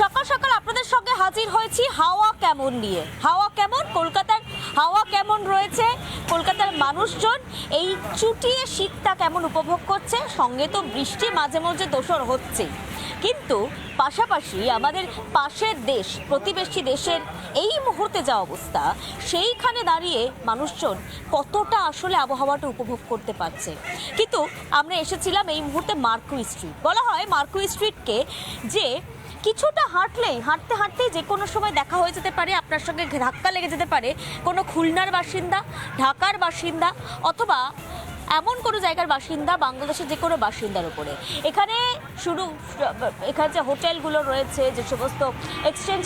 সকাল সকাল আপনাদের সঙ্গে হাজির হয়েছি হাওয়া কেমন নিয়ে। হাওয়া কেমন, কলকাতার হাওয়া কেমন রয়েছে, কলকাতার মানুষজন এই চুটিয়ে শীতটা কেমন উপভোগ করছে। সঙ্গে তো বৃষ্টি মাঝে মাঝে দোসর হচ্ছে, কিন্তু পাশাপাশি আমাদের পাশের দেশ, প্রতিবেশী দেশের এই মুহূর্তে যা অবস্থা, সেইখানে দাঁড়িয়ে মানুষজন কতটা আসলে আবহাওয়াটা উপভোগ করতে পারছে। কিন্তু আমরা এসেছিলাম এই মুহূর্তে মার্কুই স্ট্রিট। বলা হয় মার্কুই স্ট্রিটকে যে কিছুটা হাঁটতে হাঁটতেই যে কোনো সময় দেখা হয়ে যেতে পারে, আপনার সঙ্গে ধাক্কা লেগে যেতে পারে কোনো খুলনার বাসিন্দা, ঢাকার বাসিন্দা, অথবা এমন কোনো জায়গার বাসিন্দা, বাংলাদেশের যে কোনো বাসিন্দার উপরে। এখানে এখানে যে হোটেলগুলো রয়েছে, যে সমস্ত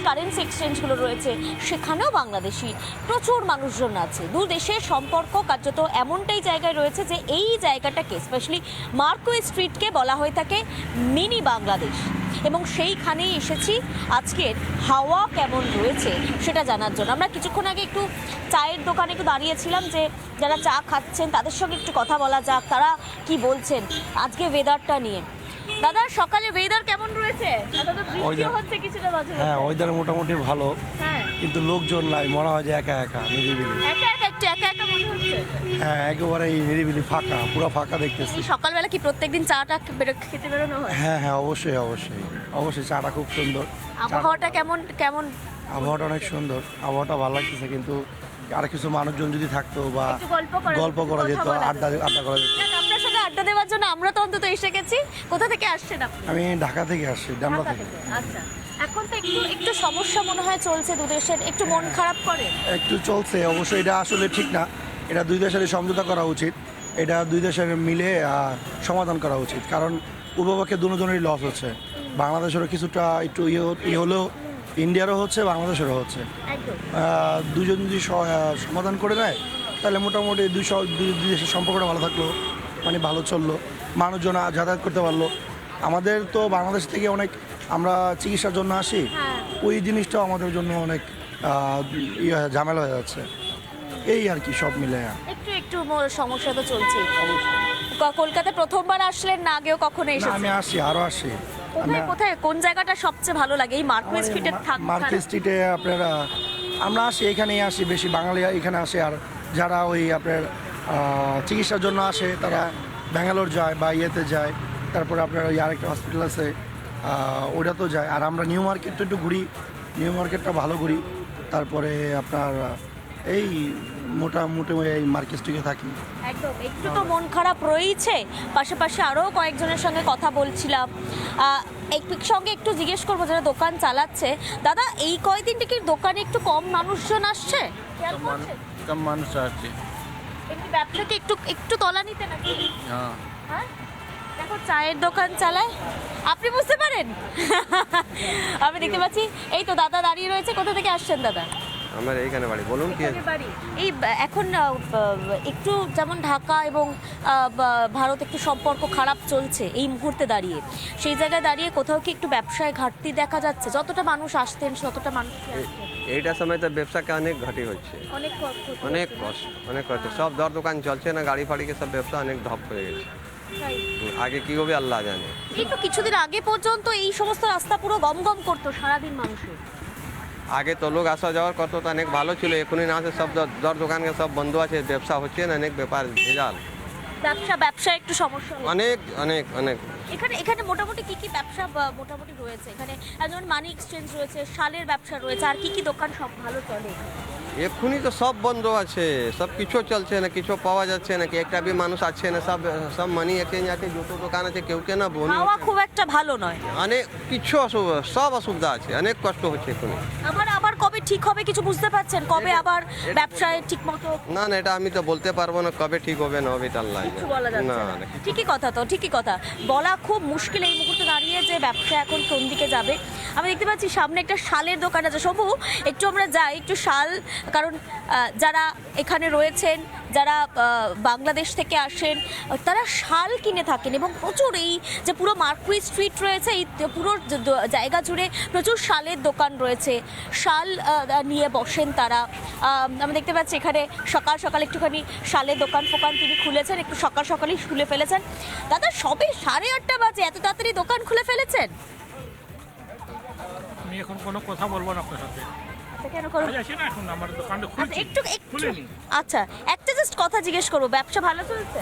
কারেন্সি এক্সচেঞ্জগুলো রয়েছে, সেখানেও বাংলাদেশি প্রচুর মানুষজন আছে। দু দেশের সম্পর্ক কার্যত এমনটাই জায়গায় রয়েছে যে এই জায়গাটাকে, স্পেশালি মার্কুই স্ট্রিটকে বলা হয়ে থাকে মিনি বাংলাদেশ। এবং সেইখানেই এসেছি আজকের হাওয়া কেমন রয়েছে সেটা জানার জন্য। আমরা কিছুক্ষণ আগে একটু চায়ের দোকানে একটু দাঁড়িয়েছিলাম, যে যারা চা খাচ্ছেন তাদের সঙ্গে একটু কথা বলা যাক, তারা কি বলছেন আজকে ওয়েদারটা নিয়ে। দাদা, সকালে ওয়েদার কেমন রয়েছে? হ্যাঁ, ওয়েদার মোটামুটি ভালো, হ্যাঁ, কিন্তু লোকজন নাই, মনে হয় যে একা একা নিরিবিলি। একা মনে হচ্ছে। হ্যাঁ, একেবারে নিরিবিলি, ফাঁকা, পুরো ফাঁকা দেখতেছি। সকালবেলা কি প্রত্যেকদিন চাটা খেতে বেরোনো হয়? হ্যাঁ হ্যাঁ, অবশ্যই অবশ্যই অবশ্যই, চাটা খুব সুন্দর। আবহাওয়াটা কেমন? আবহাওয়াটা অনেক সুন্দর, আবহাওয়াটা ভালো লাগতেছে, কিন্তু আর কিছু মানুষজন যদি থাকতো বা গল্প করা যেত, আড্ডা করা যেত। আপনার সাথে আড্ডা দেওয়ার জন্য আমরা তো অন্তত এসে গেছি। কোথা থেকে আসছেন আপনি? আমি ঢাকা থেকে আসছি, ডামরা থেকে। আচ্ছা, এখন তো একটু সমস্যা মনে হয় চলছে দু দেশের, একটু মন খারাপ করে। একটু চলছে অবশ্যই, এটা আসলে ঠিক না। এটা দুই দেশের সমঝোতা করা উচিত, এটা দুই দেশের মিলে সমাধান করা উচিত, কারণ উভয়পক্ষে দুজনেরই লস হচ্ছে। বাংলাদেশেরও কিছুটা একটু ইয়ে হলেও ইন্ডিয়ারও হচ্ছে, বাংলাদেশেরও হচ্ছে। দুজন যদি সমাধান করে নেয় তাহলে মোটামুটি দুই দেশের সম্পর্কটা ভালো থাকলো, মানে ভালো চললো, মানুষজন যাতায়াত করতে পারলো। আমাদের তো বাংলাদেশ থেকে অনেক আমরা চিকিৎসার জন্য আসি, ওই জিনিসটাও আমাদের জন্য অনেক ঝামেলা হয়ে যাচ্ছে। এই আর কি, সব মিলে একটু সমস্যা তো চলছে। কলকাতায় প্রথমবার আসলেন না আগেও কখনো এসেছেন? আমি আসি, আরও আসি। কোথায় কোন জায়গাটা সবচেয়ে ভালো লাগে? এই মার্কুই স্ট্রিটে মার্কুই স্ট্রিটে আপনারা, আমরা আসি, এখানেই আসি, বেশি বাঙালি এখানে আসে। আর যারা ওই আপনার চিকিৎসার জন্য আসে তারা ব্যাঙ্গালোর যায় বা ইয়েতে যায়, তারপরে আপনার ওই আরেকটা হসপিটাল আছে ওটা তো যায়। আর আমরা নিউ মার্কেটটা একটু ঘুরি, নিউ মার্কেটটা ভালো ঘুরি। তারপরে আপনার এই মোটামুটি এই মার্কেট স্ট্রিটে থাকি। একদম, একটু তো মন খারাপ রয়েছে। পাশাপাশি আরও কয়েকজনের সঙ্গে কথা বলছিলাম, সঙ্গে একটু জিজ্ঞেস করবো যারা দোকান চালাচ্ছে। দাদা, এই কয়দিনটা কি দোকানে একটু কম মানুষজন আসছে? কম মানুষ আসছে। একটু ব্যবসাকে একটু তলানিতে নাকি? হ্যাঁ, দেখো চায়ের দোকান চালায়, আপনি বুঝতে পারেন। আমি দেখতে পাচ্ছি এই তো দাদা দাঁড়িয়ে রয়েছে। কোথা থেকে আসছেন দাদা? আমার এইখানে বাড়ি। বলুন কি? এই এখন একটু যেমন ঢাকা এবং ভারত একটু সম্পর্ক খারাপ চলছে এই মুহূর্তে দাঁড়িয়ে, সেই জায়গায় দাঁড়িয়ে কোথাও কি একটু ব্যবসায় ঘাটতি দেখা যাচ্ছে? যতটা মানুষ আসতেন ততটা মানুষ এইটা সময় তো ব্যবসাকে অনেক ঘাটি হচ্ছে, অনেক কষ্ট। সব দর দোকান চলছে না, গাড়ি ফাড়িকে সব ব্যবসা অনেক ধপ হয়ে গেছে। আগে কি হবে আল্লাহ জানে। এই তো কিছুদিন আগে পর্যন্ত এই সমস্ত রাস্তা পুরো গমগম করতো সারাদিন মানুষের। আগে তো লোক আসা যাওয়ার কত তো অনেক ভালো ছিল, এখনই না আছে, সব দর দোকানকে সব বন্ধ আছে, ব্যবসা হচ্ছে না, অনেক ব্যাপার ভেজাল, ব্যবসা একটু সমস্যা অনেক অনেক অনেক। এখানে মোটামুটি কি ব্যবসা মোটামুটি রয়েছে? এখানে যেমন মানি এক্সচেঞ্জ রয়েছে, শালের ব্যবসা রয়েছে, আর কি দোকান সব ভালো চলে? এক্ষুনি তো সব বন্ধ আছে, সব কিছু চলছে না, কিছু পাওয়া যাচ্ছে না, কি একটা বি মানুষ আছে না, সব মানি এক্সচেঞ্জ আছে, জুতো দোকান আছে, কেউ না বনি, হাওয়া খুব একটা ভালো নয়, অনেক কিছু সব অসুবিধা আছে, অনেক কষ্ট হচ্ছে এক্ষুনি। আবার কবে ঠিক হবে কিছু বুঝতে পারছেন? কবে আবার ব্যবসায় ঠিক মতো? না, এটা আমি তো বলতে পারবো না কবে ঠিক হবে না হবে, তার লাগে না। ঠিকই কথা বলা খুব মুশকিল এই মুহূর্তে দাঁড়িয়ে যে ব্যবসা এখন কোন দিকে যাবে। আমি দেখতে পাচ্ছি সামনে একটা শালের দোকান আছে। সবু, একটু আমরা যাই একটু শাল, কারণ যারা এখানে রয়েছেন, যারা বাংলাদেশ থেকে আসেন, তারা শাল কিনে থাকেন, এবং প্রচুর এই যে পুরো মার্কুই স্ট্রিট রয়েছে, এই পুরো জায়গা জুড়ে প্রচুর শালের দোকান রয়েছে, শাল নিয়ে বসেন তারা। আমি দেখতে পাচ্ছি এখানে সকাল সকাল একটুখানি শালের দোকান তিনি খুলেছেন, একটু সকালই খুলে ফেলেছেন। দাদা, সবে 8:30 বাজে, এত তাড়াতাড়ি দোকান খুলে ফেলেছেন? আমি এখন কোনো কথা বলবো না আপনার সাথে। আচ্ছা, কেন করো? আজ আসি না, এখন আমার দোকানটা আচ্ছা, খুলছি। একটু খুলিনি। আচ্ছা, একটা জাস্ট কথা জিজ্ঞেস করবো, ব্যবসা ভালো চলছে?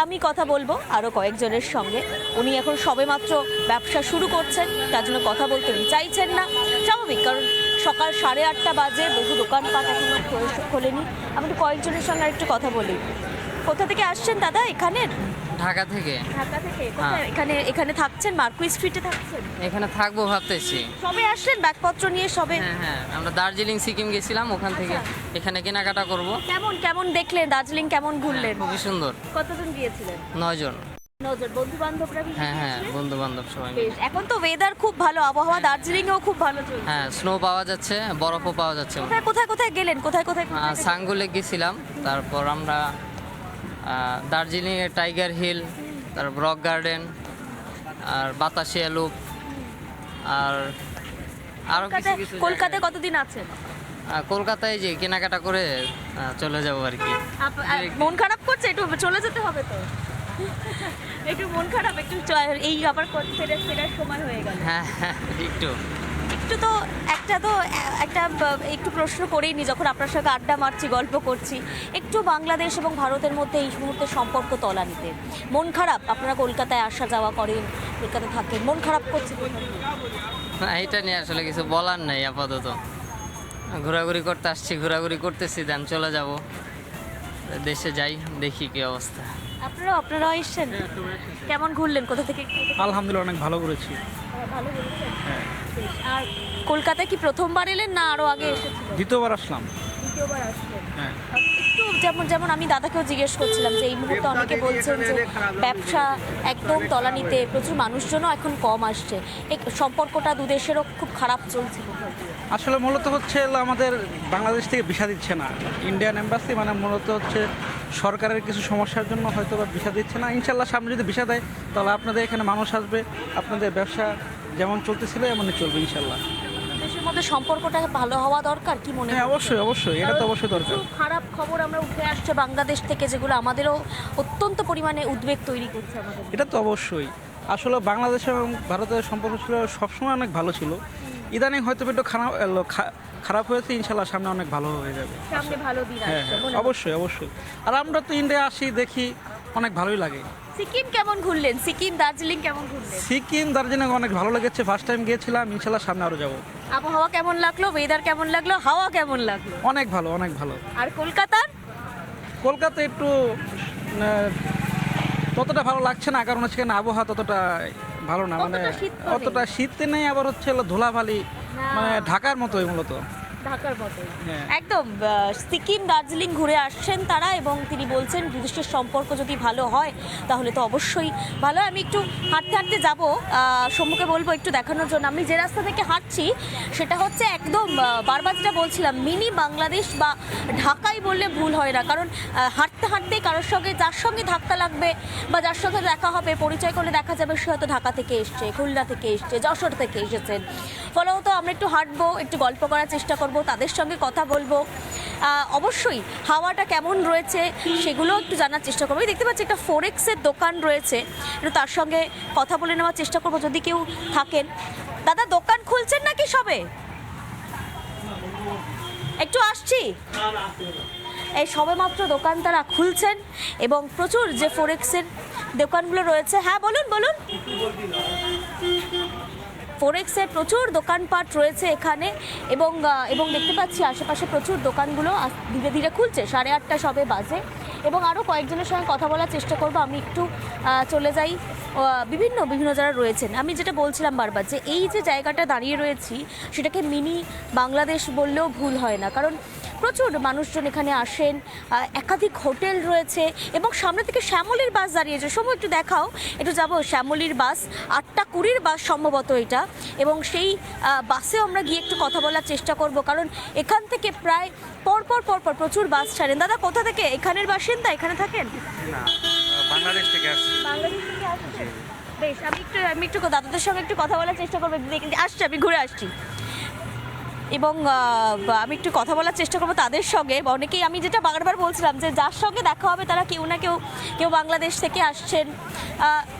আমি কথা বলবো আরও কয়েকজনের সঙ্গে। উনি এখন সবেমাত্র ব্যবসা শুরু করছেন, তার জন্য কথা বলতে উনি চাইছেন না, স্বাভাবিক, কারণ সকাল 8:30 বাজে, বহু দোকানপাট এখনো খোলেনি। আমি একটু কয়েকজনের সঙ্গে আর একটু কথা বলি। কোথা থেকে আসছেন দাদা? এখানের? ঢাকা থেকে। ঢাকা থেকে? কোথায়? এখানে থাকছেন? মার্কুই স্ট্রিটে থাকছেন? এখানে থাকবো ভাবতেছি। সবে আসলেন ব্যাগপত্র নিয়ে? সবে? হ্যাঁ হ্যাঁ, আমরা দার্জিলিং সিকিম গেছিলাম, ওখান থেকে এখানে কেনাকাটা করব। কেমন কেমন দেখলেন দার্জিলিং? কেমন ঘুরলেন? খুবই সুন্দর। কতজন গিয়েছিলেন? 9 জন। নজর বন্ধু বান্ধবরা? হ্যাঁ হ্যাঁ, বন্ধু বান্ধব সবাই মিলে। বেশ, এখন তো ওয়েদার খুব ভালো, আবহাওয়া দার্জিলিংয়েও খুব ভালো চলছে। হ্যাঁ, স্নো পাওয়া যাচ্ছে, বরফও পাওয়া যাচ্ছে। কোথায় কোথায় কোথায় গেলেন? কোথায় কোথায় কোথায় গেলেন? সাঙ্গুলে গেছিলাম, তারপর আমরা দার্জিলিংয়ে টাইগার হিল, তারপর রক গার্ডেন, আর বাতাসিয়া লুপ, আর আরও কিছু কিছু কলকাতায় কতদিন আছেন? কলকাতায় যে কেনাকাটা করে চলে যাবো আর কি। মন খারাপ করছে? একটু চলে যেতে হবে তো। একটু মন খারাপ, একটু এই আবার ফেরার সময় হয়ে গেল। হ্যাঁ হ্যাঁ, একটু একটু তো একটা একটু প্রশ্ন করেই নি, যখন আপনার সঙ্গে আড্ডা মারছি, গল্প করছি, একটু বাংলাদেশ এবং ভারতের মধ্যে এই মুহূর্তে সম্পর্ক তলানিতে। মন খারাপ? আপনারা কলকাতায় আসা যাওয়া করেন, কলকাতায় থাকেন, মন খারাপ করছে? না, এটা নিয়ে আসলে কিছু বলার নেই আপাতত। ঘোরাঘুরি করতে আসছি, ঘোরাঘুরি করতেছি, দেন চলে যাব দেশে, যাই দেখি কি অবস্থা। আপনারা এসছেন? কেমন ঘুরলেন? কোথা থেকে? আলহামদুলিল্লাহ, অনেক ভালো করেছি। ভালো ঘুরেছেন? আর কলকাতায় কি প্রথমবার এলেন না আরো আগে এসেছিলেন? দ্বিতীয়বার আসলাম। দ্বিতীয়বার আসলেন? হ্যাঁ। একটু যেমন যেমন আমি দাদাকেও জিজ্ঞেস করছিলাম যে এই মুহূর্তে অনেকে বলছেন যে ব্যবসা একদম তলানিতে, প্রচুর মানুষজনও এখন কম আসছে, এই সম্পর্কটা দু দেশেরও খুব খারাপ চলছে। আসলে মূলত হচ্ছে আমাদের বাংলাদেশ থেকে ভিসা দিচ্ছে না ইন্ডিয়ান এম্বাসি, মানে মূলত হচ্ছে সরকারের কিছু সমস্যার জন্য হয়তো বা ভিসা দিচ্ছে না। ইনশাল্লাহ সামনে যদি ভিসা দেয় তাহলে আপনাদের এখানে মানুষ আসবে, আপনাদের ব্যবসা যেমন চলতেছিল এমনই চলবে ইনশাল্লাহ। দেশের মধ্যে সম্পর্কটা ভালো হওয়া দরকার, কি মনে হয়? হ্যাঁ, অবশ্যই অবশ্যই, এটা তো অবশ্যই দরকার। প্রচুর খারাপ খবর আমরা উঠে আসছে বাংলাদেশ থেকে, যেগুলো আমাদেরও অত্যন্ত পরিমাণে উদ্বেগ তৈরি করছে আমাদের। এটা তো অবশ্যই। আসলে বাংলাদেশ এবং ভারতের সম্পর্ক ছিল সবসময় অনেক ভালো ছিল, ইদানিং হয়তো একটু খারাপ হয়েছে, ইনশাল্লাহ সামনে অনেক ভালো হয়ে যাবে। সামনে ভালো দিন হ্যাঁ আসছে, হ্যাঁ, মনে হয়। অবশ্যই অবশ্যই। আর আমরা তো ইন্ডিয়া আসি, দেখি, অনেক ভালোই লাগে। সিকিম কেমন ঘুরলেন? সিকিম দার্জিলিং কেমন ঘুরলেন? সিকিম দার্জিলিং অনেক ভালো লেগেছে, ফার্স্ট টাইম গিয়েছিলাম, ইনশাল্লাহ সামনে আরও যাবো। আবহাওয়া কেমন লাগলো? ওয়েদার কেমন লাগলো? হাওয়া কেমন লাগলো? অনেক ভালো, অনেক ভালো। আর কলকাতার? কলকাতা একটু ততটা ভালো লাগছে না, কারণ হচ্ছে এখানে আবহাওয়া ততটা ভালো না, মানে অতটা শীত তো নেই। অতটা শীত নেই, আবার হচ্ছে হলো ধুলাবালি, মানে ঢাকার মতোই মূলত। ঢাকার মতোই হ্যাঁ। একদম। সিকিম দার্জিলিং ঘুরে আসছেন তারা, এবং তিনি বলছেন দুদেশের সম্পর্ক যদি ভালো হয় তাহলে তো অবশ্যই ভালো। আমি একটু হাঁটতে হাঁটতে যাবো, সম্মুখে বলবো একটু দেখানোর জন্য। আমি যে রাস্তা থেকে হাঁটছি সেটা হচ্ছে একদম বারবার যেটা বলছিলাম, মিনি বাংলাদেশ বা ঢাকাই বললে ভুল হয় না, কারণ হাঁটতে হাঁটতেই কারোর সঙ্গে, যার সঙ্গে ধাক্কা লাগবে বা যার সঙ্গে দেখা হবে, পরিচয় করলে দেখা যাবে সে হয়তো ঢাকা থেকে এসছে, খুলনা থেকে এসছে, যশোর থেকে এসেছেন। ফলত আমরা একটু হাঁটবো, একটু গল্প করার চেষ্টা করব, তাদের সঙ্গে কথা বলবো, অবশ্যই হাওয়াটা কেমন রয়েছে সেগুলো একটু জানার চেষ্টা করবো। দেখতে পাচ্ছি একটা ফোরেক্সের দোকান রয়েছে, একটু তার সঙ্গে কথা বলে নেওয়ার চেষ্টা করবো যদি কেউ থাকেন। দাদা, দোকান খুলছেন নাকি সবে? একটু আসছি, এই সবেমাত্র দোকান তারা খুলছেন এবং প্রচুর যে ফোরেক্সের দোকানগুলো রয়েছে। হ্যাঁ বলুন বলুন। ফোরেক্সের প্রচুর দোকানপাট রয়েছে এখানে, এবং দেখতে পাচ্ছি আশেপাশে প্রচুর দোকানগুলো ধীরে ধীরে খুলছে। 8:30 সবে বাজে, এবং আরও কয়েকজনের সঙ্গে কথা বলার চেষ্টা করব। আমি একটু চলে যাই বিভিন্ন যারা রয়েছেন। আমি যেটা বলছিলাম বারবার, যে এই যে জায়গাটা দাঁড়িয়ে রয়েছি সেটাকে মিনি বাংলাদেশ বললেও ভুল হয় না, কারণ প্রচুর মানুষজন এখানে আসেন, একাধিক হোটেল রয়েছে, এবং সামনে থেকে শ্যামলীর বাস দাঁড়িয়েছে। সময় একটু দেখাও, একটু যাবো। শ্যামলীর বাস 8:20 বাস সম্ভবত এটা, এবং সেই বাসেও আমরা গিয়ে একটু কথা বলার চেষ্টা করব, কারণ এখান থেকে প্রায় পরপর প্রচুর বাস ছাড়েন। দাদা, কোথা থেকে? এখানের বাসিন্দা? এখানে থাকেন? বাংলাদেশ থেকে আসছি। বাংলাদেশ থেকে আসছেন? বেশ, আমি একটু দাদাদের সঙ্গে একটু কথা বলার চেষ্টা করবো। আসছি, আমি ঘুরে আসছি। এবং আমি একটু কথা বলার চেষ্টা করবো তাদের সঙ্গে। অনেকেই, আমি যেটা বারবার বলছিলাম যে যার সঙ্গে দেখা হবে তারা কেউ না কেউ বাংলাদেশ থেকে আসছেন,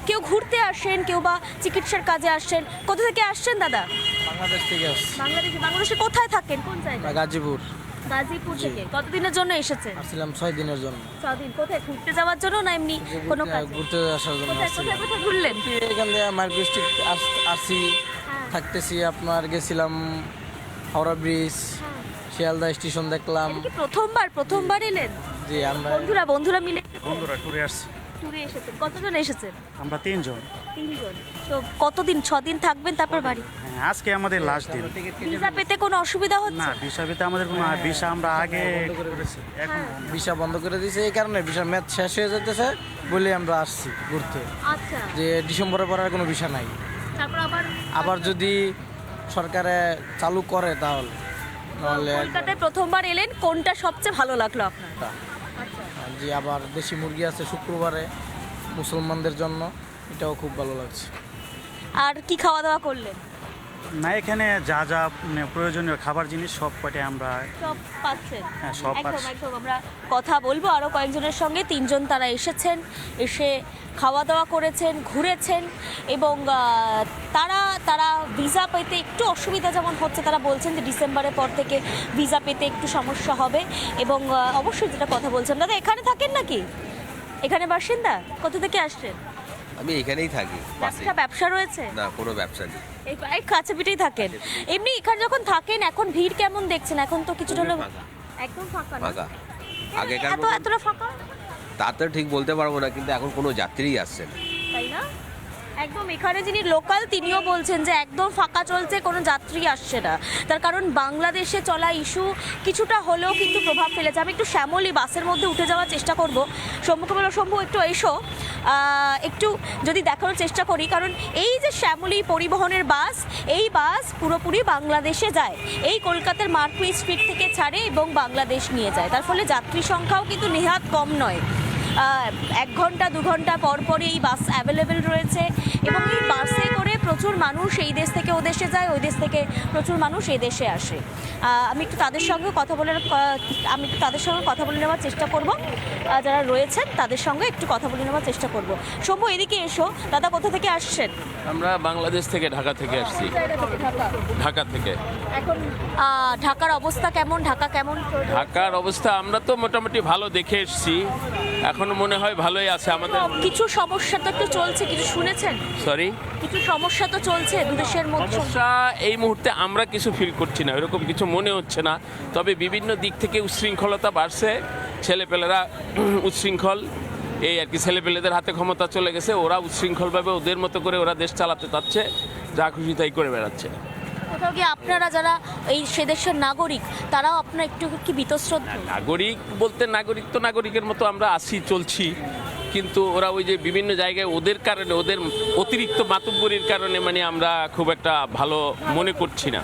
কেউ ঘুরতে আসেন, কেউ বা চিকিৎসার কাজে আসছেন। কোথা থেকে আসছেন দাদা? বাংলাদেশ থেকে আসছি, বাংলাদেশে কোথায় থাকেন, কোন জায়গায়? গাজীপুর। গাজীপুর থেকে। কতদিনের জন্য এসেছেন? আসছিলাম 6 দিনের জন্য। 6 দিন। কোথায় ঘুরতে যাওয়ার জন্য না এমনি কোনো কাজ? ঘুরতে আসার জন্য কোথায় আসছিলাম। কোথায় ঘুরলেন? এখান থেকে মার্কেট আসছি, থাকতেছি। আপনার গেছিলাম হাওড়া ব্রিজ, শিয়ালদা স্টেশন দেখলাম। এটা কি প্রথমবার এলেন? জি, আমরা বন্ধুরা মিলে বন্ধুরা ট্যুরে আসছি। ট্যুরে এসেছেন। কতজন এসেছেন? আমরা 3 জন। 3 জন। তো কতদিন? 6 দিন থাকবেন তারপর বাড়ি? হ্যাঁ, আজকে আমাদের লাস্ট দিন। ভিসা পেতে কোনো অসুবিধা হচ্ছে? না, ভিসা পেতে আমাদের কোনো ভিসা আমরা আগে করেছি, এখন ভিসা বন্ধ করে দিয়েছে। এই কারণে ভিসা ম্যাচ শেষ হয়ে যেতেছে বলে আমরা আসছি ঘুরতে। আচ্ছা। যে ডিসেম্বরের পর আর কোনো ভিসা নাই। তারপর আবার যদি সরকারে চালু করে তাহলে, নাহলে কলকাতায় প্রথমবার এলেন, কোনটা সবচেয়ে ভালো লাগলো আপনার? আচ্ছা। যে আবার দেশি মুরগি আছে শুক্রবারে মুসলমানদের জন্য, এটাও খুব ভালো লাগছে। আর কি খাওয়া দাওয়া করলেন? না, এখানে যা যা প্রয়োজনীয় খাবার জিনিস সব কটাই আমরা সব পাচ্ছেন? হ্যাঁ, সব পাচ্ছি। একদম আমরা কথা বলবো আরও কয়েকজনের সঙ্গে। 3 জন তারা এসেছেন, এসে খাওয়া দাওয়া করেছেন, ঘুরেছেন এবং তারা ভিসা পেতে একটু অসুবিধা যেমন হচ্ছে, তারা বলছেন যে ডিসেম্বরের পর থেকে ভিসা পেতে একটু সমস্যা হবে। এবং অবশ্যই যেটা কথা বলছেন, দাদা এখানে থাকেন নাকি? এখানে বাসিন্দা? কোথা থেকে আসছেন? আমি এখানেই থাকি পাশে। ব্যবসা রয়েছে? না, কোনো ব্যবসা নেই। এই কাছেপিঠেই থাকেন? এমনি এখানে যখন থাকেন এখন ভিড় কেমন দেখছেন? এখন তো কিছুটা হলেও ফাঁকা। একদম ফাঁকা না? ফাঁকা আগেকার এতটা ফাঁকা তা তো ঠিক বলতে পারবো না, কিন্তু এখন কোনো যাত্রীই আসছে না। তাই না? একদম এখানে যিনি লোকাল তিনিও বলছেন যে একদম ফাঁকা চলছে, কোনো যাত্রী আসছে না। তার কারণ বাংলাদেশে চলা ইস্যু কিছুটা হলেও কিন্তু প্রভাব ফেলেছে। আমি একটু শ্যামলী বাসের মধ্যে উঠে যাওয়ার চেষ্টা করব। শম্ভুকে বলো, শম্ভু একটু এসো, একটু যদি দেখানোর চেষ্টা করি। কারণ এই যে শ্যামলী পরিবহনের বাস, এই বাস পুরোপুরি বাংলাদেশে যায়। এই কলকাতার মার্কুই স্ট্রিট থেকে ছাড়ে এবং বাংলাদেশ নিয়ে যায়। তার ফলে যাত্রী সংখ্যাও কিন্তু নেহাত কম নয়। 1 ঘন্টা 2 ঘন্টা পর পরই এই বাস অ্যাভেলেবেল রয়েছে এবং এই বাসে করে প্রচুর মানুষ এই দেশ থেকে ও দেশে যায়, ওই দেশ থেকে প্রচুর মানুষ এই দেশে আসে। আমি একটু তাদের সঙ্গে কথা বলে নেওয়ার চেষ্টা করব। যারা রয়েছেন তাদের সঙ্গে একটু কথা বলে নেওয়ার চেষ্টা করব। শম্ভু এদিকে এসো। দাদা কোথা থেকে আসছেন? আমরা বাংলাদেশ থেকে, ঢাকা থেকে আসছি। ঢাকা থেকে। এখন ঢাকার অবস্থা কেমন? ঢাকার অবস্থা আমরা তো মোটামুটি ভালো দেখে এসেছি, এখনো মনে হয় ভালোই আছে। আমাদের কিছু সমস্যা তো একটু চলছে, কিছু শুনেছেন? সরি, কিছু সমস্যা তো চলছে দুদেশের মধ্যে। সমস্যা এই মুহূর্তে আমরা কিছু ফিল করছি না, এরকম কিছু মনে হচ্ছে না। তবে বিভিন্ন দিক থেকে উচ্ছৃঙ্খলতা বাড়ছে, ছেলেপেলেরা উচ্ছৃঙ্খল, এই আর কি। ছেলেপেলেদের হাতে ক্ষমতা চলে গেছে, ওরা উচ্ছৃঙ্খলভাবে ওদের মতো করে ওরা দেশ চালাতে চাচ্ছে, যা খুশি তাই করে বেড়াচ্ছে। কোথাও গিয়ে আপনারা যারা এই সে দেশের নাগরিক, তারাও আপনার একটু কি বীতশ্রদ্ধ? নাগরিক বলতে নাগরিক তো নাগরিকের মতো আমরা আসি, চলছি, কিন্তু ওরা ওই যে বিভিন্ন জায়গায় ওদের কারণে, ওদের অতিরিক্ত মাতব্বরির কারণে মানে আমরা খুব একটা ভালো মনে করছি না।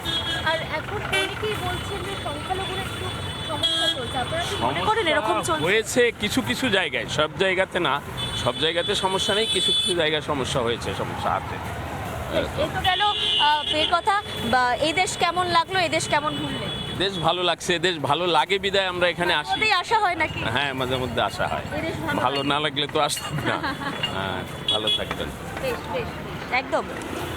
আর এখন অনেকেই বলছেন যে সংখ্যালঘুরা একটু সমস্যা চলছে, আপনারা কি মনে করেন এরকম চলছে? হয়েছে কিছু কিছু জায়গায়, সব জায়গাতে না, সব জায়গাতে সমস্যা নেই, কিছু কিছু জায়গায় সমস্যা হয়েছে, সমস্যা আছে। এই তো গেল এর কথা। এই দেশ কেমন লাগলো? এই দেশ কেমন ঘুরলেন? দেশ ভালো লাগছে, দেশ ভালো লাগে বিদায় আমরা এখানে আসি। মধ্যেই আসা হয় নাকি? হ্যাঁ, মাঝে মধ্যে আসা হয়। এই দেশ ভালো ভালো না লাগলে তো আসতাম না। হ্যাঁ, ভালো থাকবেন। বেশ বেশ একদম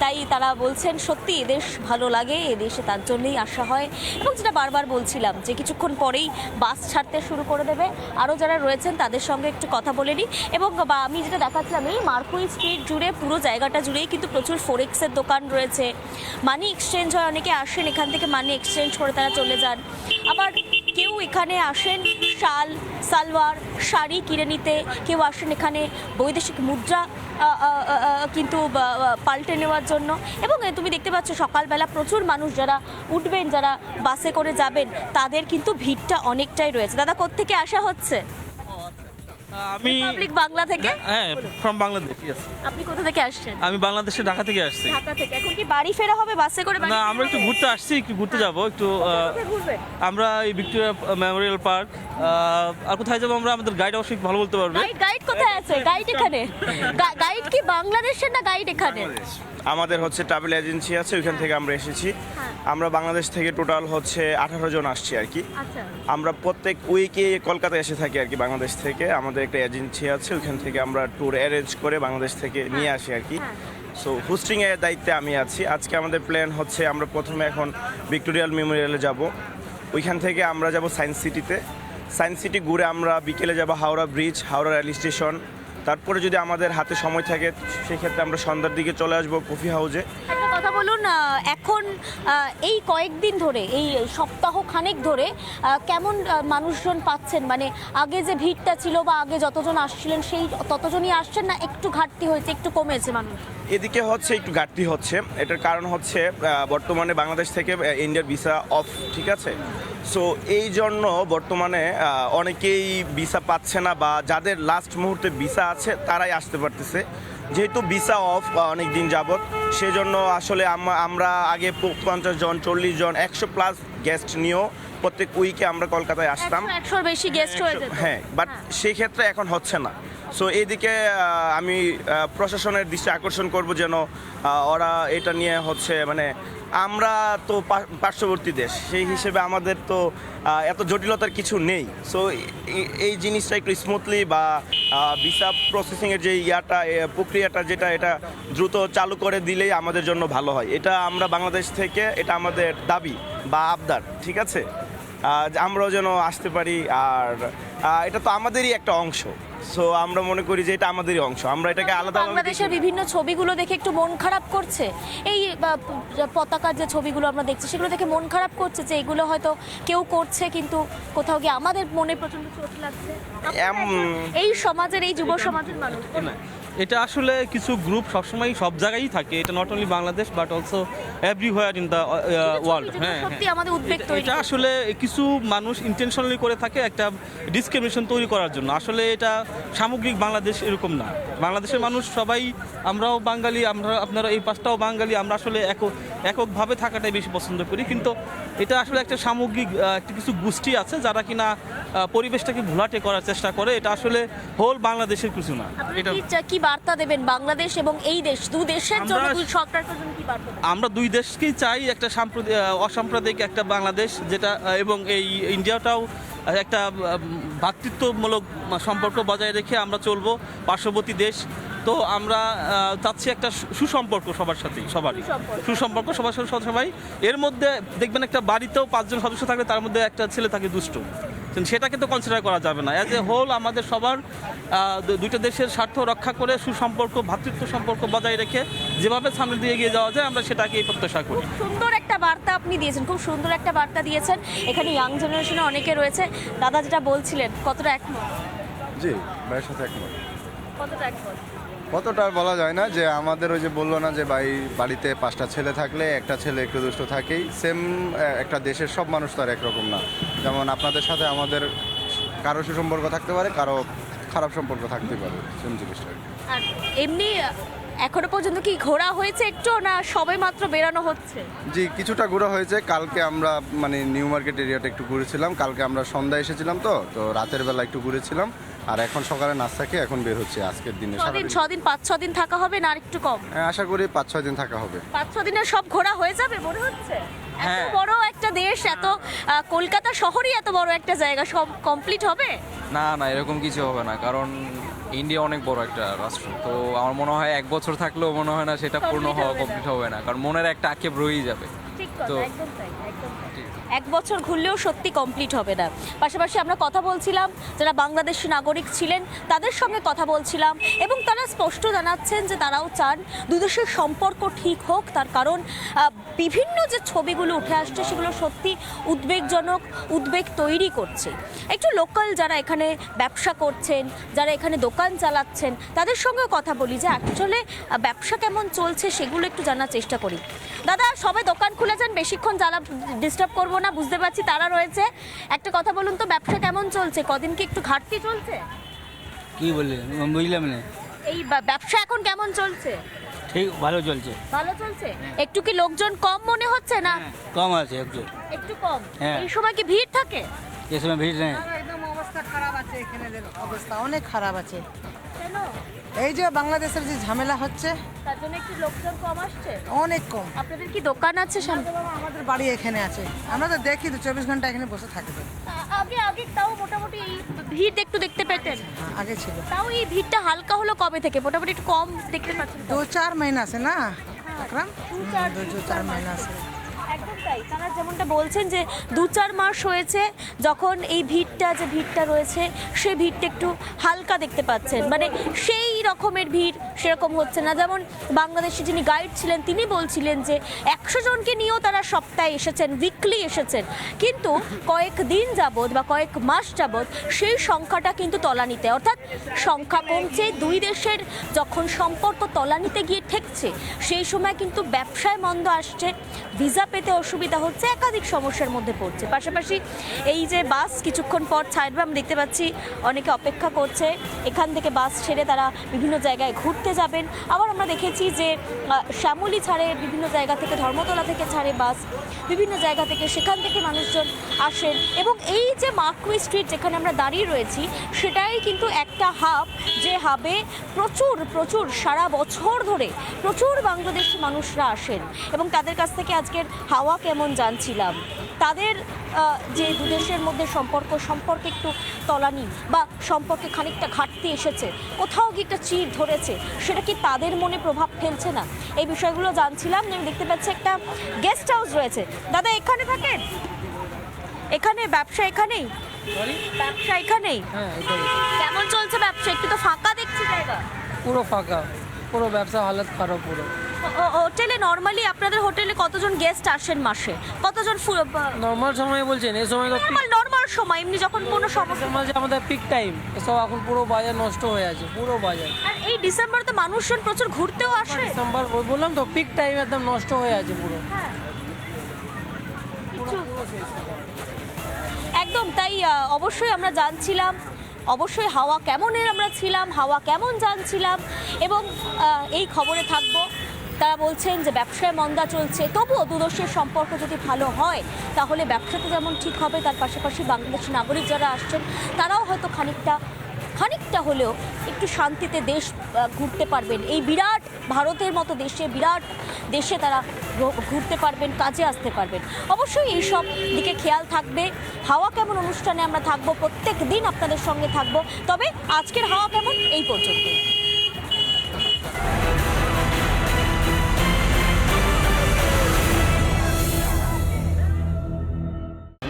তাই তারা বলছেন সত্যি এদেশ ভালো লাগে, এদেশে তার জন্যই আসা হয়। এবং যেটা বারবার বলছিলাম যে কিছুক্ষণ পরেই বাস ছাড়তে শুরু করে দেবে। আরও যারা রয়েছেন তাদের সঙ্গে একটু কথা বলে নিই। এবং আমি যেটা দেখাচ্ছিলাম, এই মার্কুই স্ট্রিট জুড়ে পুরো জায়গাটা জুড়েই কিন্তু প্রচুর ফরেক্সের দোকান রয়েছে, মানি এক্সচেঞ্জ হয়, অনেকে আসেন এখান থেকে মানি এক্সচেঞ্জ করে তারা চলে যান। আবার কেউ এখানে আসেন শাল, সালোয়ার, শাড়ি কিনে নিতে, কেউ আসেন এখানে বৈদেশিক মুদ্রা কিন্তু পাল্টে নেওয়ার জন্য। এবং তুমি দেখতে পাচ্ছ সকালবেলা প্রচুর মানুষ যারা উঠবেন, যারা বাসে করে যাবেন, তাদের কিন্তু ভিড়টা অনেকটাই রয়েছে। দাদা কোত্থেকে আসা হচ্ছে? আমি রিপাবলিক বাংলা থেকে। হ্যাঁ, ফ্রম বাংলাদেশ। ইয়েস। আপনি কোথা থেকে আসছেন? আমি বাংলাদেশে ঢাকা থেকে আসছি। ঢাকা থেকে। এখন কি বাড়ি ফেরা হবে বাসে করে? না, আমরা একটু ঘুরতে আসছি, একটু ঘুরতে যাব একটু। কোথায় ঘুরবেন? আমরা এই ভিক্টোরিয়া মেমোরিয়াল পার্ক। আর কোথায় যাবো আমরা, আমাদের গাইড অবশ্যই ভালো বলতে পারবে। গাইড কোথায় আছে? গাইড এখানে? গাইড কি বাংলাদেশের না গাইড এখানে? আমাদের হচ্ছে ট্রাভেল এজেন্সি আছে, ওইখান থেকে আমরা এসেছি। আমরা বাংলাদেশ থেকে টোটাল হচ্ছে 18 জন আসছি আর কি। আচ্ছা, আমরা প্রত্যেক উইকে কলকাতায় এসে থাকি আর কি। বাংলাদেশ থেকে আমাদের একটা এজেন্সি আছে, ওইখান থেকে আমরা ট্যুর অ্যারেঞ্জ করে বাংলাদেশ থেকে নিয়ে আসি আর কি। সো হোস্টিংয়ের দায়িত্বে আমি আছি। আজকে আমাদের প্ল্যান হচ্ছে আমরা প্রথমে এখন ভিক্টোরিয়াল মেমোরিয়ালে যাব, ওইখান থেকে আমরা যাব সায়েন্স সিটিতে। সায়েন্স সিটি ঘুরে আমরা বিকেলে যাব Howrah bridge, Howrah rail station. তারপরে যদি আমাদের হাতে সময় থাকে সেক্ষেত্রে আমরা সন্ধ্যার দিকে চলে আসবো কফি হাউসে। একটা কথা বলুন, এখন এই কয়েকদিন ধরে, এই সপ্তাহ খানেক ধরে কেমন মানুষজন পাচ্ছেন? মানে আগে যে ভিড়টা ছিল বা আগে যতজন আসছিলেন সেই ততজনই আসছেন, না একটু ঘাটতি হয়েছে, একটু কমেছে মানুষ? এদিকে হচ্ছে একটু ঘাটতি হচ্ছে। এটার কারণ হচ্ছে বর্তমানে বাংলাদেশ থেকে ইন্ডিয়ার ভিসা অফ, ঠিক আছে। সো এই জন্য বর্তমানে অনেকেই ভিসা পাচ্ছে না, বা যাদের লাস্ট মুহূর্তে ভিসা আছে তারাই আসতে পারতেছে। যেহেতু ভিসা অফ অনেক দিন যাবত, সেজন্য আসলে আমরা আগে 50 জন, 40 জন, 100+ গেস্ট নিয়েও প্রত্যেক উইকে আমরা কলকাতায় আসতাম। 100-র বেশি গেস্ট হয়ে যেত। হ্যাঁ, বাট সেই ক্ষেত্রে এখন হচ্ছে না। সো এইদিকে আমি প্রশাসনের দৃষ্টি আকর্ষণ করব যেন ওরা এটা নিয়ে হচ্ছে, মানে আমরা তো পার্শ্ববর্তী দেশ, সেই হিসেবে আমাদের তো এত জটিলতার কিছু নেই। সো এই জিনিসটা একটু স্মুথলি বা ভিসা প্রসেসিংয়ের যে প্রক্রিয়াটা যেটা, এটা দ্রুত চালু করে দিলেই আমাদের জন্য ভালো হয়। এটা আমরা বাংলাদেশ থেকে, এটা আমাদের দাবি বা আবদার, ঠিক আছে। আমরাও যেন আসতে পারি, আর এটা তো আমাদেরই একটা অংশ। সো আমরা মনে করি যে এটা আমাদেরই অংশ, আমরা এটাকে আলাদা। বাংলাদেশের বিভিন্ন ছবিগুলো দেখে একটু মন খারাপ করছে, এই পতাকার যে ছবিগুলো আমরা দেখছি সেগুলো দেখে মন খারাপ করছে যে এগুলো হয়তো কেউ করছে কিন্তু কোথাও গিয়ে আমাদের মনে প্রচন্ড চোট লাগছে। এই সমাজের, এই যুব সমাজের মানুষ, এটা আসলে কিছু গ্রুপ সবসময় সব জায়গায়ই থাকে, এটা not only Bangladesh but also everywhere in the world. হ্যাঁ, সত্যি আমাদের উদ্বেগ তৈরি। এটা আসলে কিছু মানুষ ইন্টেনশনালি করে থাকে একটা ডিসক্রিমিনেশন তৈরি করার জন্য। আসলে এটা সামগ্রিক বাংলাদেশ এরকম না। বাংলাদেশের মানুষ সবাই, আমরাও বাঙালি, আপনারা এই পাঁচটাও বাঙালি, আমরা আসলে এককভাবে থাকাটাই বেশি পছন্দ করি। কিন্তু এটা আসলে একটা সামগ্রিক একটা কিছু গোষ্ঠী আছে যারা কিনা পরিবেশটাকে ঘোলাটে করার চেষ্টা করে। এটা আসলে হোল বাংলাদেশের কিছু না। এটা কি বার্তা দেবেন বাংলাদেশ এবং এই দেশ, দুই দেশের জন্য, দুই সরকারের জন্য কি বার্তা দেবেন? আমরা দুই দেশকেই চাই একটা অসাম্প্রদায়িক একটা বাংলাদেশ, যেটা এবং এই ইন্ডিয়াটাও একটা ভ্রাতৃত্বমূলক সম্পর্ক বজায় রেখে আমরা চলবো, পার্শ্ববর্তী দেশ। তো আমরা চাচ্ছি একটা সুসম্পর্ক সবার সাথেই, সবারই সুসম্পর্ক সবার সাথে সবাই। এর মধ্যে দেখবেন একটা বাড়িতেও 5 জন সদস্য থাকলে তার মধ্যে একটা ছেলে থাকে দুষ্ট, সেটাকে তো কনসিডার করা যাবে না। অ্যাজ এ হোল আমাদের সবার দুইটা দেশের স্বার্থ রক্ষা করে সুসম্পর্ক, ভ্রাতৃত্ব সম্পর্ক বজায় রেখে যেভাবে সামনে দিয়ে এগিয়ে যাওয়া যায় আমরা সেটাকে প্রত্যাশা করি। সুন্দর একটা বার্তা আপনি দিয়েছেন, খুব সুন্দর একটা বার্তা দিয়েছেন। এখানে ইয়াং জেনারেশনে অনেকে রয়েছে। দাদা যেটা বলছিলেন, কতটা একমত? জি, ভাইয়ের সাথে একমত। কতটা একমত? কতটা বলা যায় না, যে আমাদের ওই যে বললো না যে বাড়িতে 5টা ছেলে থাকলে একটা ছেলে একটু দুষ্ট থাকেই, সেম একটা দেশের সব মানুষ তো আর একরকম না। যেমন আপনাদের সাথে আমাদের কারো সুসম্পর্ক থাকতে পারে, কারো খারাপ সম্পর্ক থাকতে পারে, সেম জিনিসটা। আর এমনি এখনো পর্যন্ত কি ঘোরা হয়েছে একটু, না সবে মাত্র বেরানো হচ্ছে? জি, কিছুটা ঘোরা হয়েছে। কালকে আমরা মানে নিউ মার্কেট এরিয়াটা একটু ঘুরেছিলাম। কালকে আমরা সন্ধ্যায় এসেছিলাম, তো রাতের বেলা একটু ঘুরেছিলাম, আর এখন সকালে নাস্তা খেয়ে এখন বের হচ্ছে আজকের দিনে। 5-6 দিন থাকা হবে না আর একটু কম? হ্যাঁ, আশা করি 5-6 দিন থাকা হবে। 5-6 দিনের সব ঘোরা হয়ে যাবে মনে হচ্ছে? এত বড় একটা দেশ, এত কলকাতা শহরই এত বড় একটা জায়গা, সব কমপ্লিট হবে? না না, এরকম কিছু হবে না, কারণ ইন্ডিয়া অনেক বড় একটা রাষ্ট্র। তো আমার মনে হয় 1 বছর থাকলেও মনে হয় না সেটা পূর্ণ হওয়া, কমপ্লিট হবে না, কারণ মনের একটা আক্ষেপ রয়েই যাবে। ঠিক কথা, একদম তাই, একদম তাই। 1 বছর ঘুরলেও সত্যি কমপ্লিট হবে না। পাশাপাশি আমরা কথা বলছিলাম যারা বাংলাদেশি নাগরিক ছিলেন, তাদের সঙ্গে কথা বলছিলাম, এবং তারা স্পষ্ট জানাচ্ছেন যে তারাও চান দুদেশের সম্পর্ক ঠিক হোক। তার কারণ বিভিন্ন যে ছবিগুলো উঠে আসছে সেগুলো সত্যি উদ্বেগজনক, উদ্বেগ তৈরি করছে। একটু লোকাল যারা এখানে ব্যবসা করছেন, যারা এখানে দোকান চালাচ্ছেন, তাদের সঙ্গে কথা বলি যে অ্যাকচুয়ালি ব্যবসা কেমন চলছে সেগুলো একটু জানার চেষ্টা করি। দাদা, সবাই দোকান খুলেছেন, বেশিক্ষণ ডিস্টার্ব করবো না, বুঝতে পারছি তারা রয়েছে। একটা কথা বলুন তো, ব্যবসা কেমন চলছে? কদিন কি একটু ঘাটতি চলছে? কি বললে বুঝলাম না। এই ব্যবসা এখন কেমন চলছে? ঠিক ভালো চলছে। ভালো চলছে। একটু কি লোকজন কম মনে হচ্ছে না? কম আছে একটু। একটু কম। হ্যাঁ। এই সময় কি ভিড় থাকে? এই সময় ভিড় নেই। একদম অবস্থা খারাপ আছে, এখানে অবস্থা অনেক খারাপ আছে। কেন? এই যে বাংলাদেশের যে ঝামেলা হচ্ছে তার জন্য একটু লোকজন কম আসছে। অনেক কম। আপনাদের কি দোকান আছে সামনে? আমাদের বাড়ি এখানে আছে, আমরা তো দেখি তো 24 ঘন্টা এখানে বসে থাকি তো। আপনি আগে তাও মোটামুটি এই ভিড় একটু দেখতে পেতেন? আগে ছিল। তাও এই ভিড়টা হালকা হলো কবে থেকে? মোটামুটি একটু কম দেখতে পাচ্ছেন? 2-4 মহিনা আছে না আকরাম, 2-4 মহিনা আছে। একদম তাই, তারা যেমনটা বলছেন যে 2-4 মাস হয়েছে যখন এই ভিড়টা রয়েছে সেই ভিড়টা একটু হালকা দেখতে পাচ্ছেন, মানে সেই রকমের ভিড় সেরকম হচ্ছে না। যেমন বাংলাদেশে যিনি গাইড ছিলেন তিনি বলছিলেন যে 100 জনকে নিয়েও তারা সপ্তাহে এসেছেন, উইকলি এসেছেন, কিন্তু কয়েকদিন যাবৎ বা কয়েক মাস যাবৎ সেই সংখ্যাটা কিন্তু তলানিতে, অর্থাৎ সংখ্যা কমছে। দুই দেশের যখন সম্পর্ক তলানিতে গিয়ে ঠেকছে সেই সময় কিন্তু ব্যবসায় মন্দ আসছে, ভিসা পেতে অসুবিধা হচ্ছে, একাধিক সমস্যার মধ্যে পড়ছে। পাশাপাশি এই যে বাস কিছুক্ষণ পর ছাড়বে, আমরা দেখতে পাচ্ছি অনেকে অপেক্ষা করছে, এখান থেকে বাস ছেড়ে তারা বিভিন্ন জায়গায় ঘুরতে যাবেন। আবার আমরা দেখেছি যে শ্যামলী ছাড়ে বিভিন্ন জায়গা থেকে, ধর্মতলা থেকে ছাড়ে বাস, বিভিন্ন জায়গা থেকে, সেখান থেকে মানুষজন আসেন। এবং এই যে মার্কুই স্ট্রিট যেখানে আমরা দাঁড়িয়ে রয়েছি সেটাই কিন্তু একটা হাব, যে হাবে প্রচুর সারা বছর ধরে প্রচুর বাংলাদেশি মানুষরা আসেন এবং তাদের কাছ থেকে আজকের হাওয়া কেমন জানছিলাম। তাদের যে দুদেশের মধ্যে সম্পর্কে একটু তলানি বা সম্পর্কে খানিকটা ঘাটতি এসেছে, কোথাও কি একটা চির ধরেছে, সেটা কি তাদের মনে প্রভাব ফেলছে না? এই বিষয়গুলো জানছিলাম। আমি দেখতে পাচ্ছি একটা গেস্ট হাউস রয়েছে। দাদা এখানে থাকেন? এখানে ব্যবসা এখানেই? ব্যবসা এখানেই? কেমন চলছে ব্যবসা? একটু তো ফাঁকা দেখছি জায়গা। পুরো ফাঁকা, পুরো ব্যবসা হালত খারাপ পুরো। হোটেলে নরমালি আপনাদের হোটেলে কতজন গেস্ট আসেন মাসে? কতজন? নর্মাল সময় বলছেন, এই সময় তো নর্মাল সময়, এমনি যখন কোনো সমস্যা মাঝে আমাদের পিক টাইম, এসব এখন পুরো বাজার নষ্ট হয়ে আছে, পুরো বাজার। আর এই ডিসেম্বরে তো মানুষজন প্রচুর ঘুরতেও আসে। ডিসেম্বর বললাম তো, পিক টাইম একদম নষ্ট হয়ে আছে পুরো। একদম তাই। অবশ্যই আমরা জানছিলাম, অবশ্যই হাওয়া কেমনের আমরা ছিলাম, হাওয়া কেমন জানছিলাম এবং এই খবরে থাকবো। তারা বলছেন যে ব্যবসায় মন্দা চলছে, তবুও দুদেশের সম্পর্ক যদি ভালো হয় তাহলে ব্যবসাতে যেমন ঠিক হবে, তার পাশাপাশি বাংলাদেশি নাগরিক যারা আসছেন তারাও হয়তো খানিকটা হলেও একটু শান্তিতে দেশ ঘুরতে পারবেন। এই বিরাট ভারতের মতো বিরাট দেশে তারা ঘুরতে পারবেন, কাজে আসতে পারবেন। অবশ্যই এই সব দিকে খেয়াল থাকবে। হাওয়া কেমন অনুষ্ঠানে আমরা থাকবো, প্রত্যেক দিন আপনাদের সঙ্গে থাকবো। তবে আজকের হাওয়া কেমন এই পর্যন্ত।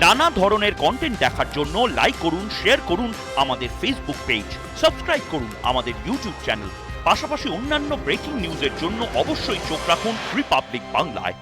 নানা ধরনের কন্টেন্ট দেখার জন্য লাইক করুন, শেয়ার করুন আমাদের ফেসবুক পেজ, সাবস্ক্রাইব করুন আমাদের ইউটিউব চ্যানেল। পাশাপাশি অন্যান্য ব্রেকিং নিউজের জন্য অবশ্যই চোখ রাখুন রিপাবলিক বাংলায়।